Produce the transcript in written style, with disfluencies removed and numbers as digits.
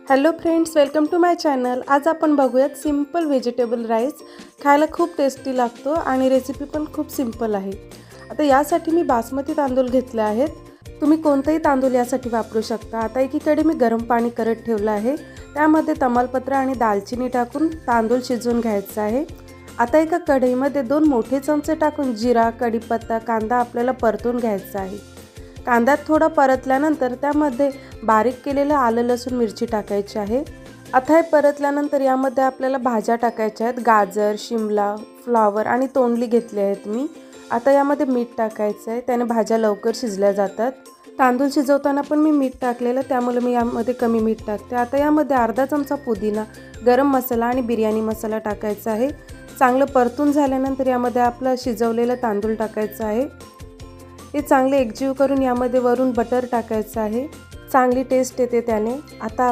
Hello friends, welcome to my channel. आज आपण बघूयात सिंपल व्हेजिटेबल राईस। खायला खूप टेस्टी लागतो आणि रेसिपी पण खूप सिंपल आहे। आता यासाठी मी बासमती तांदूळ घेतले आहेत। तुम्ही कोणतेही तांदूळ यासाठी वापरू शकता। आता एकीकडे मी गरम पाणी करत ठेवलं आहे। त्यामध्ये तमालपत्र आणि दालचिनी टाकून तांदूळ शिजवून घ्यायचा आहे। आता एका कढईमध्ये 2 मोठे चमचे टाकून जिरा, कढीपत्ता, कांदा आपल्याला परतून घ्यायचा आहे। कांदा थोडा परतल्यानंतर त्यामध्ये बारीक केलेलं आलं लसूण मिरची टाकायची आहे। आता हे परतल्यानंतर यामध्ये आपल्याला भाज्या टाकायच्या आहेत। गाजर, शिमला, फ्लावर आणि तोंडली घेतली आहेत मी। आता यामध्ये मीठ टाकायचं आहे, त्याने भाज्या लवकर शिजल्या जातात। तांदूळ शिजवताना पण मी मीठ टाकलेलं, त्यामुळे मी यामध्ये कमी मीठ टाकते। आता यामध्ये अर्धा चमचा पुदिना, गरम मसाला आणि बिर्याणी मसाला टाकायचा आहे। चांगलं परतून झाल्यानंतर यामध्ये आपलं शिजवलेलं तांदूळ टाकायचं आहे। हे चांगले एकजीव करून यामध्ये वरून बटर टाकायचं आहे। चांगली टेस्ट येते त्याने। आता